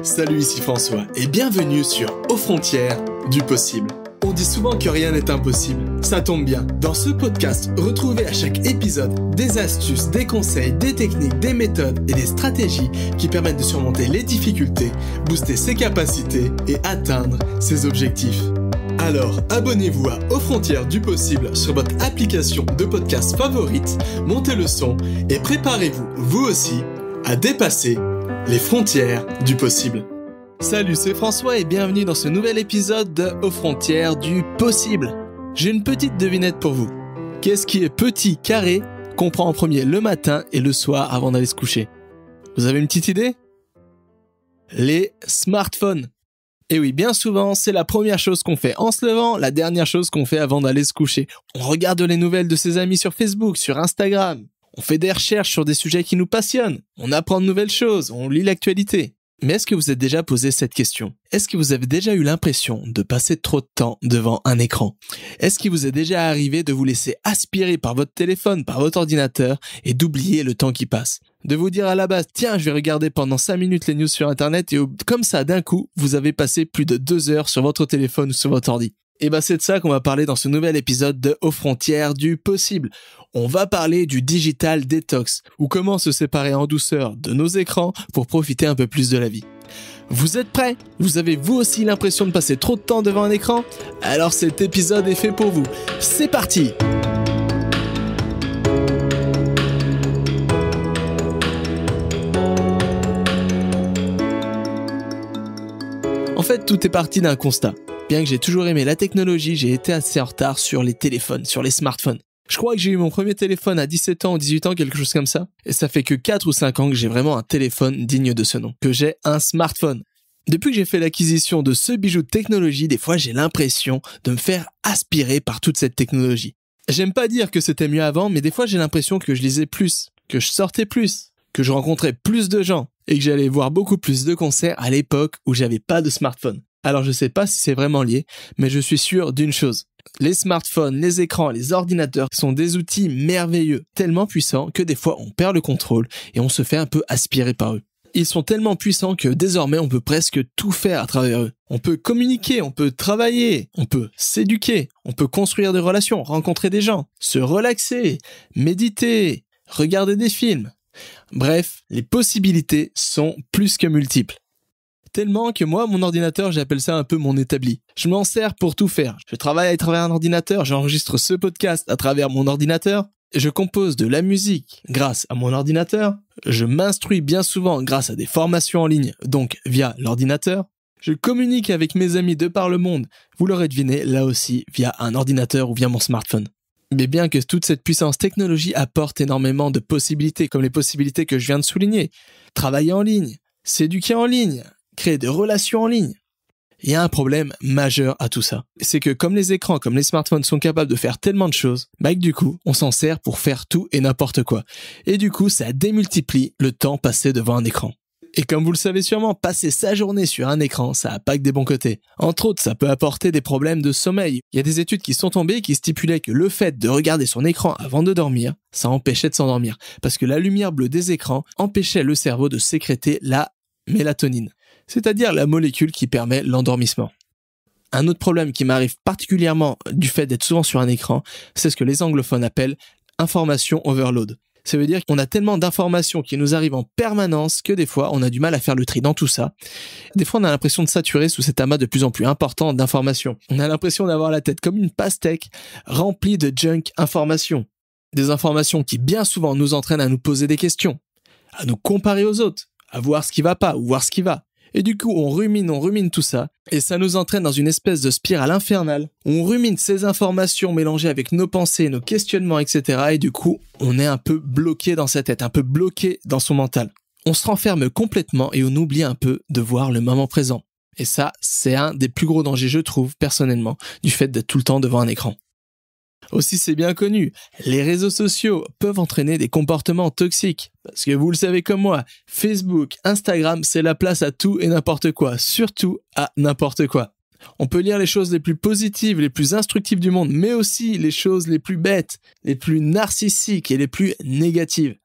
Salut, ici François et bienvenue sur Aux frontières du possible. On dit souvent que rien n'est impossible. Ça tombe bien. Dans ce podcast, retrouvez à chaque épisode des astuces, des conseils, des techniques, des méthodes et des stratégies qui permettent de surmonter les difficultés, booster ses capacités et atteindre ses objectifs. Alors, abonnez-vous à Aux frontières du possible sur votre application de podcast favorite, montez le son et préparez-vous, vous aussi, à dépasser les frontières du possible. Salut, c'est François et bienvenue dans ce nouvel épisode de Aux frontières du possible. J'ai une petite devinette pour vous. Qu'est-ce qui est petit, carré, qu'on prend en premier le matin et le soir avant d'aller se coucher? Vous avez une petite idée? Les smartphones. Et oui, bien souvent, c'est la première chose qu'on fait en se levant, la dernière chose qu'on fait avant d'aller se coucher. On regarde les nouvelles de ses amis sur Facebook, sur Instagram. On fait des recherches sur des sujets qui nous passionnent. On apprend de nouvelles choses, on lit l'actualité. Mais est-ce que vous êtes déjà posé cette question? Est-ce que vous avez déjà eu l'impression de passer trop de temps devant un écran? Est-ce qu'il vous est déjà arrivé de vous laisser aspirer par votre téléphone, par votre ordinateur et d'oublier le temps qui passe? De vous dire à la base, tiens, je vais regarder pendant 5 minutes les news sur Internet et comme ça, d'un coup, vous avez passé plus de 2 heures sur votre téléphone ou sur votre ordi. Et c'est de ça qu'on va parler dans ce nouvel épisode de Aux frontières du possible. On va parler du digital detox, ou comment se séparer en douceur de nos écrans pour profiter un peu plus de la vie. Vous êtes prêts? Vous avez vous aussi l'impression de passer trop de temps devant un écran? Alors cet épisode est fait pour vous. C'est parti! En fait, tout est parti d'un constat. Bien que j'ai toujours aimé la technologie, j'ai été assez en retard sur les téléphones, sur les smartphones. Je crois que j'ai eu mon premier téléphone à 17 ans ou 18 ans, quelque chose comme ça. Et ça fait que 4 ou 5 ans que j'ai vraiment un téléphone digne de ce nom, que j'ai un smartphone. Depuis que j'ai fait l'acquisition de ce bijou de technologie, des fois j'ai l'impression de me faire aspirer par toute cette technologie. J'aime pas dire que c'était mieux avant, mais des fois j'ai l'impression que je lisais plus, que je sortais plus, que je rencontrais plus de gens et que j'allais voir beaucoup plus de concerts à l'époque où j'avais pas de smartphone. Alors je sais pas si c'est vraiment lié, mais je suis sûr d'une chose. Les smartphones, les écrans, les ordinateurs sont des outils merveilleux, tellement puissants que des fois on perd le contrôle et on se fait un peu aspirer par eux. Ils sont tellement puissants que désormais on peut presque tout faire à travers eux. On peut communiquer, on peut travailler, on peut s'éduquer, on peut construire des relations, rencontrer des gens, se relaxer, méditer, regarder des films. Bref, les possibilités sont plus que multiples. Tellement que moi, mon ordinateur, j'appelle ça un peu mon établi. Je m'en sers pour tout faire. Je travaille à travers un ordinateur, j'enregistre ce podcast à travers mon ordinateur, je compose de la musique grâce à mon ordinateur, je m'instruis bien souvent grâce à des formations en ligne, donc via l'ordinateur, je communique avec mes amis de par le monde, vous l'aurez deviné, là aussi via un ordinateur ou via mon smartphone. Mais bien que toute cette puissance technologie apporte énormément de possibilités, comme les possibilités que je viens de souligner, travailler en ligne, s'éduquer en ligne, créer des relations en ligne. Il y a un problème majeur à tout ça. C'est que comme les écrans, comme les smartphones sont capables de faire tellement de choses, que du coup, on s'en sert pour faire tout et n'importe quoi. Et du coup, ça démultiplie le temps passé devant un écran. Et comme vous le savez sûrement, passer sa journée sur un écran, ça n'a pas que des bons côtés. Entre autres, ça peut apporter des problèmes de sommeil. Il y a des études qui sont tombées qui stipulaient que le fait de regarder son écran avant de dormir, ça empêchait de s'endormir. Parce que la lumière bleue des écrans empêchait le cerveau de sécréter la mélatonine, c'est-à-dire la molécule qui permet l'endormissement. Un autre problème qui m'arrive particulièrement du fait d'être souvent sur un écran, c'est ce que les anglophones appellent information overload. Ça veut dire qu'on a tellement d'informations qui nous arrivent en permanence que des fois on a du mal à faire le tri dans tout ça. Des fois on a l'impression de saturer sous cet amas de plus en plus important d'informations. On a l'impression d'avoir la tête comme une pastèque remplie de junk informations. Des informations qui bien souvent nous entraînent à nous poser des questions, à nous comparer aux autres, à voir ce qui va pas ou voir ce qui va. Et du coup, on rumine tout ça, et ça nous entraîne dans une espèce de spirale infernale, où on rumine ces informations mélangées avec nos pensées, nos questionnements, etc. Et du coup, on est un peu bloqué dans sa tête, un peu bloqué dans son mental. On se renferme complètement et on oublie un peu de voir le moment présent. Et ça, c'est un des plus gros dangers, je trouve, personnellement, du fait d'être tout le temps devant un écran. Aussi, c'est bien connu, les réseaux sociaux peuvent entraîner des comportements toxiques. Parce que vous le savez comme moi, Facebook, Instagram, c'est la place à tout et n'importe quoi, surtout à n'importe quoi. On peut lire les choses les plus positives, les plus instructives du monde, mais aussi les choses les plus bêtes, les plus narcissiques et les plus négatives.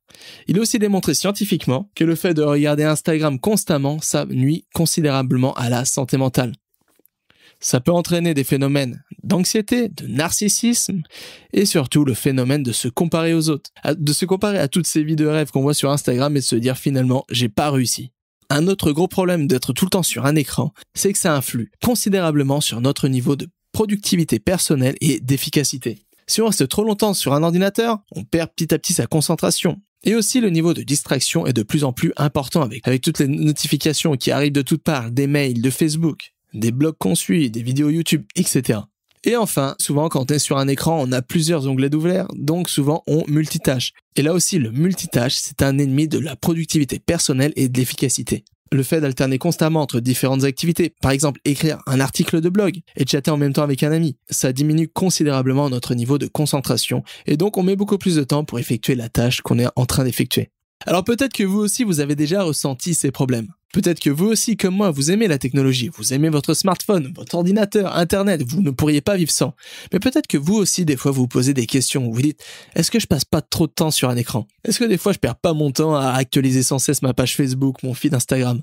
Il est aussi démontré scientifiquement que le fait de regarder Instagram constamment, ça nuit considérablement à la santé mentale. Ça peut entraîner des phénomènes d'anxiété, de narcissisme et surtout le phénomène de se comparer aux autres, de se comparer à toutes ces vies de rêve qu'on voit sur Instagram et de se dire finalement j'ai pas réussi. Un autre gros problème d'être tout le temps sur un écran, c'est que ça influe considérablement sur notre niveau de productivité personnelle et d'efficacité. Si on reste trop longtemps sur un ordinateur, on perd petit à petit sa concentration. Et aussi le niveau de distraction est de plus en plus important avec toutes les notifications qui arrivent de toutes parts, des mails, de Facebook, des blogs qu'on suit, des vidéos YouTube, etc. Et enfin, souvent quand on est sur un écran, on a plusieurs onglets d'ouvert, donc souvent on multitâche. Et là aussi, le multitâche, c'est un ennemi de la productivité personnelle et de l'efficacité. Le fait d'alterner constamment entre différentes activités, par exemple écrire un article de blog et chatter en même temps avec un ami, ça diminue considérablement notre niveau de concentration et donc on met beaucoup plus de temps pour effectuer la tâche qu'on est en train d'effectuer. Alors peut-être que vous aussi vous avez déjà ressenti ces problèmes. Peut-être que vous aussi, comme moi, vous aimez la technologie, vous aimez votre smartphone, votre ordinateur, Internet, vous ne pourriez pas vivre sans. Mais peut-être que vous aussi, des fois, vous vous posez des questions, vous vous dites, est-ce que je passe pas trop de temps sur un écran? Est-ce que des fois, je perds pas mon temps à actualiser sans cesse ma page Facebook, mon feed Instagram?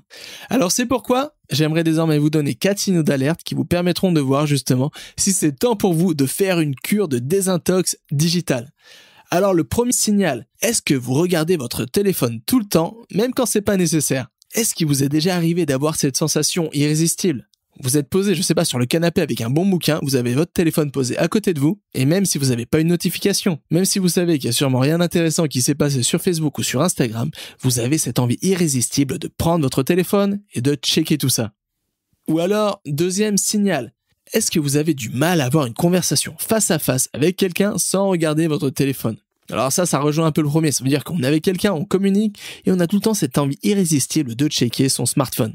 Alors c'est pourquoi j'aimerais désormais vous donner 4 signaux d'alerte qui vous permettront de voir justement si c'est temps pour vous de faire une cure de désintox digitale. Alors le premier signal, est-ce que vous regardez votre téléphone tout le temps, même quand c'est pas nécessaire? Est-ce qu'il vous est déjà arrivé d'avoir cette sensation irrésistible? Vous êtes posé, je sais pas, sur le canapé avec un bon bouquin, vous avez votre téléphone posé à côté de vous, et même si vous n'avez pas une notification, même si vous savez qu'il y a sûrement rien d'intéressant qui s'est passé sur Facebook ou sur Instagram, vous avez cette envie irrésistible de prendre votre téléphone et de checker tout ça. Ou alors, deuxième signal, est-ce que vous avez du mal à avoir une conversation face à face avec quelqu'un sans regarder votre téléphone? Alors ça rejoint un peu le premier, ça veut dire qu'on est avec quelqu'un, on communique et on a tout le temps cette envie irrésistible de checker son smartphone.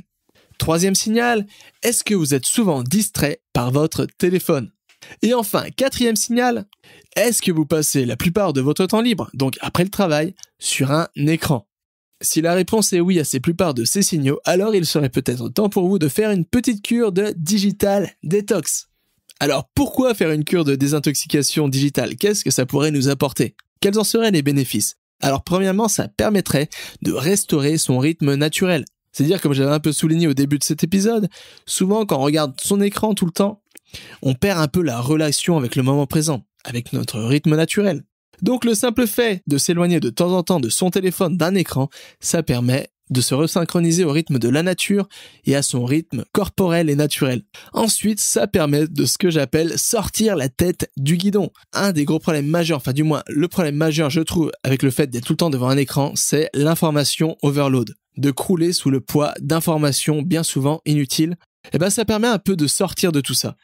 Troisième signal, est-ce que vous êtes souvent distrait par votre téléphone? Et enfin, quatrième signal, est-ce que vous passez la plupart de votre temps libre, donc après le travail, sur un écran? Si la réponse est oui à la plupart de ces signaux, alors il serait peut-être temps pour vous de faire une petite cure de digital detox. Alors pourquoi faire une cure de désintoxication digitale? Qu'est-ce que ça pourrait nous apporter? Quels en seraient les bénéfices? Alors premièrement, ça permettrait de restaurer son rythme naturel. C'est-à-dire, comme j'avais un peu souligné au début de cet épisode, souvent quand on regarde son écran tout le temps, on perd un peu la relation avec le moment présent, avec notre rythme naturel. Donc le simple fait de s'éloigner de temps en temps de son téléphone, d'un écran, ça permet de se resynchroniser au rythme de la nature et à son rythme corporel et naturel. Ensuite, ça permet de ce que j'appelle sortir la tête du guidon. Un des gros problèmes majeurs, enfin du moins le problème majeur je trouve avec le fait d'être tout le temps devant un écran, c'est l'information overload. De crouler sous le poids d'informations bien souvent inutiles. Et ça permet un peu de sortir de tout ça.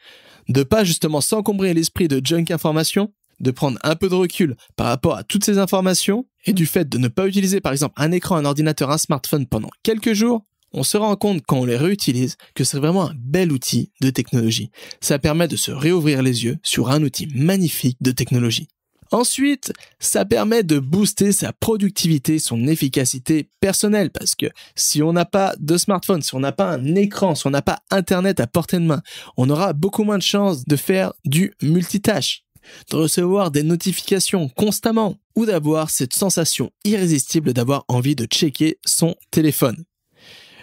De pas justement s'encombrer l'esprit de junk information, de prendre un peu de recul par rapport à toutes ces informations et du fait de ne pas utiliser par exemple un écran, un ordinateur, un smartphone pendant quelques jours, on se rend compte quand on les réutilise que c'est vraiment un bel outil de technologie. Ça permet de se réouvrir les yeux sur un outil magnifique de technologie. Ensuite, ça permet de booster sa productivité, son efficacité personnelle parce que si on n'a pas de smartphone, si on n'a pas un écran, si on n'a pas Internet à portée de main, on aura beaucoup moins de chances de faire du multitâche, de recevoir des notifications constamment ou d'avoir cette sensation irrésistible d'avoir envie de checker son téléphone.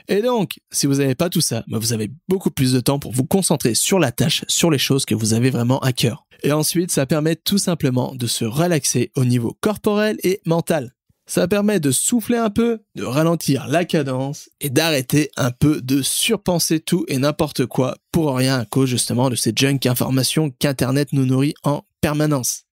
Et donc, si vous n'avez pas tout ça, vous avez beaucoup plus de temps pour vous concentrer sur la tâche, sur les choses que vous avez vraiment à cœur. Et ensuite, ça permet tout simplement de se relaxer au niveau corporel et mental. Ça permet de souffler un peu, de ralentir la cadence et d'arrêter un peu de surpenser tout et n'importe quoi pour rien à cause justement de ces junk informations qu'Internet nous nourrit en permanence.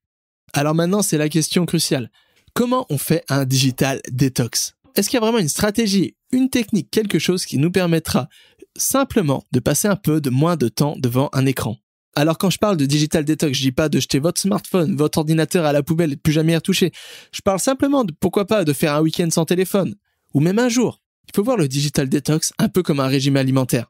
Alors maintenant, c'est la question cruciale. Comment on fait un digital detox? Est-ce qu'il y a vraiment une stratégie, une technique, quelque chose qui nous permettra simplement de passer un peu de moins de temps devant un écran? Alors quand je parle de digital detox, je dis pas de jeter votre smartphone, votre ordinateur à la poubelle et de plus jamais y retoucher. Je parle simplement de, pourquoi pas, de faire un week-end sans téléphone. Ou même un jour. Il faut voir le digital detox un peu comme un régime alimentaire.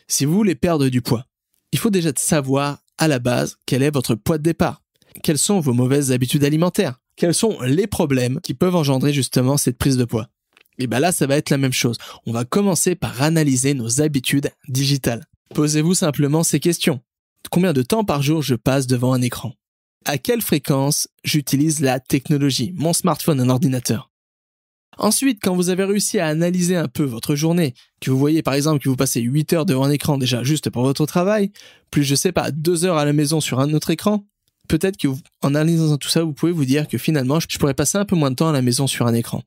Si vous voulez perdre du poids, il faut déjà savoir à la base quel est votre poids de départ. Quelles sont vos mauvaises habitudes alimentaires? Quels sont les problèmes qui peuvent engendrer justement cette prise de poids? Et là, ça va être la même chose. On va commencer par analyser nos habitudes digitales. Posez-vous simplement ces questions. Combien de temps par jour je passe devant un écran? À quelle fréquence j'utilise la technologie, mon smartphone, un ordinateur? Ensuite, quand vous avez réussi à analyser un peu votre journée, que vous voyez par exemple que vous passez 8 heures devant un écran déjà juste pour votre travail, plus je sais pas, 2 heures à la maison sur un autre écran, peut-être que en analysant tout ça, vous pouvez vous dire que finalement, je pourrais passer un peu moins de temps à la maison sur un écran.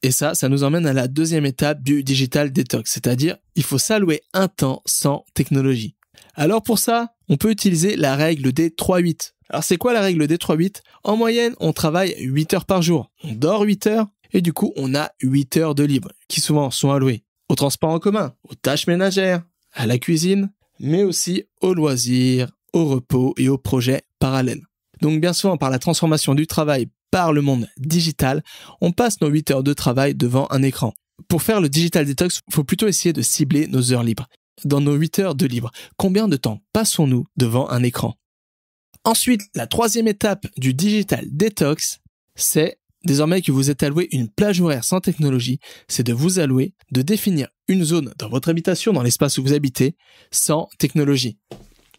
Et ça nous emmène à la deuxième étape du digital detox, c'est-à-dire il faut s'allouer un temps sans technologie. Alors pour ça, on peut utiliser la règle des 3-8. Alors c'est quoi la règle des 3-8? En moyenne, on travaille 8 heures par jour, on dort 8 heures, et du coup, on a 8 heures de libre, qui souvent sont allouées au transport en commun, aux tâches ménagères, à la cuisine, mais aussi aux loisirs, au repos et aux projets parallèles. Donc bien souvent, par la transformation du travail par le monde digital, on passe nos 8 heures de travail devant un écran. Pour faire le digital detox, il faut plutôt essayer de cibler nos heures libres. Dans nos 8 heures de libre, combien de temps passons-nous devant un écran? Ensuite, la troisième étape du digital detox, c'est désormais que vous êtes alloué une plage horaire sans technologie, c'est de vous allouer, de définir une zone dans votre habitation, dans l'espace où vous habitez, sans technologie.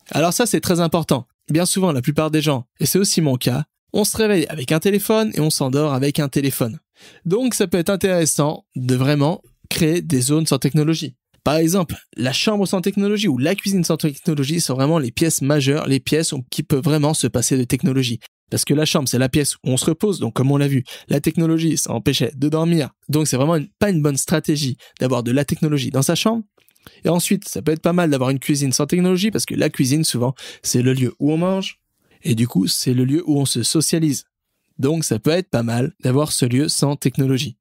Alors ça, c'est très important. Bien souvent, la plupart des gens, et c'est aussi mon cas, on se réveille avec un téléphone et on s'endort avec un téléphone. Donc ça peut être intéressant de vraiment créer des zones sans technologie. Par exemple, la chambre sans technologie ou la cuisine sans technologie sont vraiment les pièces majeures, les pièces qui peuvent vraiment se passer de technologie. Parce que la chambre, c'est la pièce où on se repose, donc comme on l'a vu, la technologie, ça empêchait de dormir. Donc c'est vraiment pas une bonne stratégie d'avoir de la technologie dans sa chambre. Et ensuite, ça peut être pas mal d'avoir une cuisine sans technologie, parce que la cuisine, souvent, c'est le lieu où on mange, et du coup, c'est le lieu où on se socialise. Donc ça peut être pas mal d'avoir ce lieu sans technologie.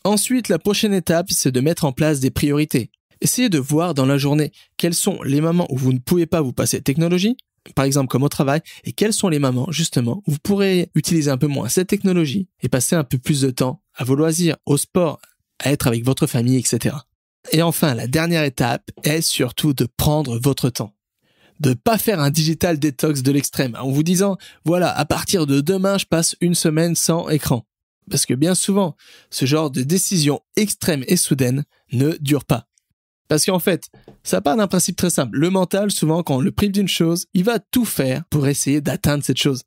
Ensuite, la prochaine étape, c'est de mettre en place des priorités. Essayez de voir dans la journée quels sont les moments où vous ne pouvez pas vous passer de technologie, par exemple comme au travail, et quels sont les moments justement où vous pourrez utiliser un peu moins cette technologie et passer un peu plus de temps à vos loisirs, au sport, à être avec votre famille, etc. Et enfin, la dernière étape est surtout de prendre votre temps. De pas faire un digital detox de l'extrême en vous disant « Voilà, à partir de demain, je passe une semaine sans écran ». Parce que bien souvent, ce genre de décision extrême et soudaine ne dure pas. Parce qu'en fait, ça part d'un principe très simple. Le mental, souvent, quand on le prive d'une chose, il va tout faire pour essayer d'atteindre cette chose.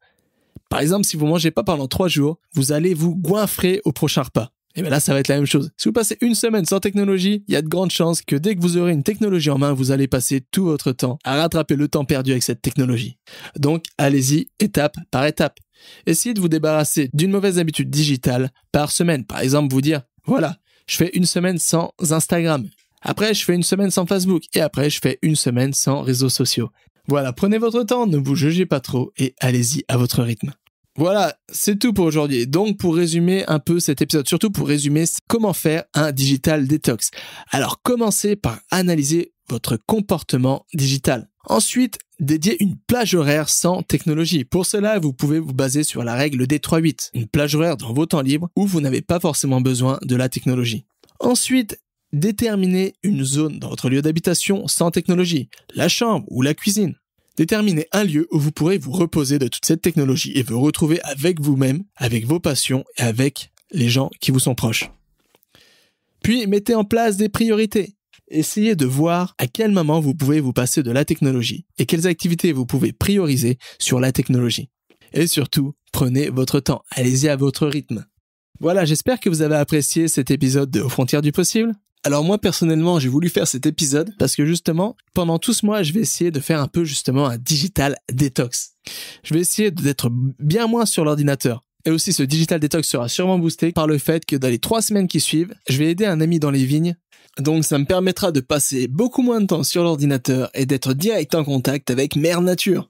Par exemple, si vous mangez pas pendant 3 jours, vous allez vous goinfrer au prochain repas. Et bien là, ça va être la même chose. Si vous passez une semaine sans technologie, il y a de grandes chances que dès que vous aurez une technologie en main, vous allez passer tout votre temps à rattraper le temps perdu avec cette technologie. Donc, allez-y étape par étape. Essayez de vous débarrasser d'une mauvaise habitude digitale par semaine. Par exemple, vous dire, voilà, je fais une semaine sans Instagram. Après, je fais une semaine sans Facebook. Et après, je fais une semaine sans réseaux sociaux. Voilà, prenez votre temps, ne vous jugez pas trop et allez-y à votre rythme. Voilà, c'est tout pour aujourd'hui. Donc, pour résumer un peu cet épisode, surtout pour résumer comment faire un digital detox. Alors, commencez par analyser votre comportement digital. Ensuite, dédiez une plage horaire sans technologie. Pour cela, vous pouvez vous baser sur la règle des 3-8. Une plage horaire dans vos temps libres où vous n'avez pas forcément besoin de la technologie. Ensuite, déterminez une zone dans votre lieu d'habitation sans technologie, la chambre ou la cuisine. Déterminez un lieu où vous pourrez vous reposer de toute cette technologie et vous retrouver avec vous-même, avec vos passions et avec les gens qui vous sont proches. Puis, mettez en place des priorités. Essayez de voir à quel moment vous pouvez vous passer de la technologie et quelles activités vous pouvez prioriser sur la technologie. Et surtout, prenez votre temps, allez-y à votre rythme. Voilà, j'espère que vous avez apprécié cet épisode de Aux frontières du possible. Alors moi personnellement j'ai voulu faire cet épisode parce que justement pendant tout ce mois je vais essayer de faire un peu justement un digital detox. Je vais essayer d'être bien moins sur l'ordinateur. Et aussi ce digital detox sera sûrement boosté par le fait que dans les 3 semaines qui suivent, je vais aider un ami dans les vignes. Donc ça me permettra de passer beaucoup moins de temps sur l'ordinateur et d'être direct en contact avec Mère Nature.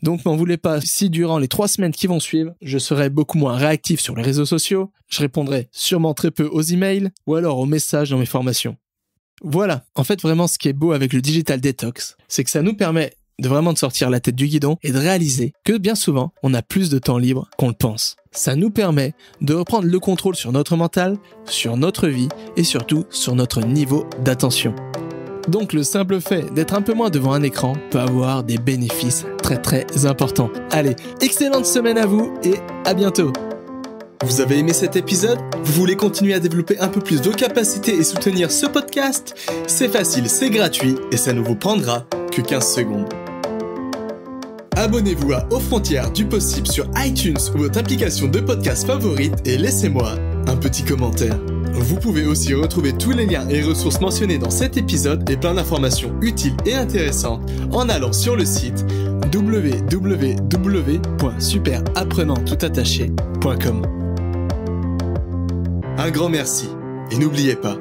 Donc n'en voulez pas si durant les 3 semaines qui vont suivre, je serai beaucoup moins réactif sur les réseaux sociaux, je répondrai sûrement très peu aux emails ou alors aux messages dans mes formations. Voilà, en fait vraiment ce qui est beau avec le digital detox, c'est que ça nous permet de vraiment de sortir la tête du guidon et de réaliser que bien souvent, on a plus de temps libre qu'on le pense. Ça nous permet de reprendre le contrôle sur notre mental, sur notre vie et surtout sur notre niveau d'attention. Donc le simple fait d'être un peu moins devant un écran peut avoir des bénéfices très très importants. Allez, excellente semaine à vous et à bientôt! Vous avez aimé cet épisode? Vous voulez continuer à développer un peu plus vos capacités et soutenir ce podcast? C'est facile, c'est gratuit et ça ne vous prendra que 15 secondes. Abonnez-vous à Aux Frontières du Possible sur iTunes ou votre application de podcast favorite et laissez-moi un petit commentaire. Vous pouvez aussi retrouver tous les liens et ressources mentionnés dans cet épisode et plein d'informations utiles et intéressantes en allant sur le site www.superapprenanttoutattaché.com. Un grand merci et n'oubliez pas,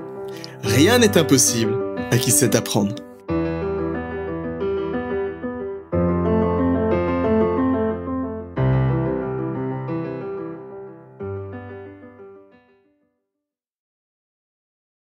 rien n'est impossible à qui sait apprendre.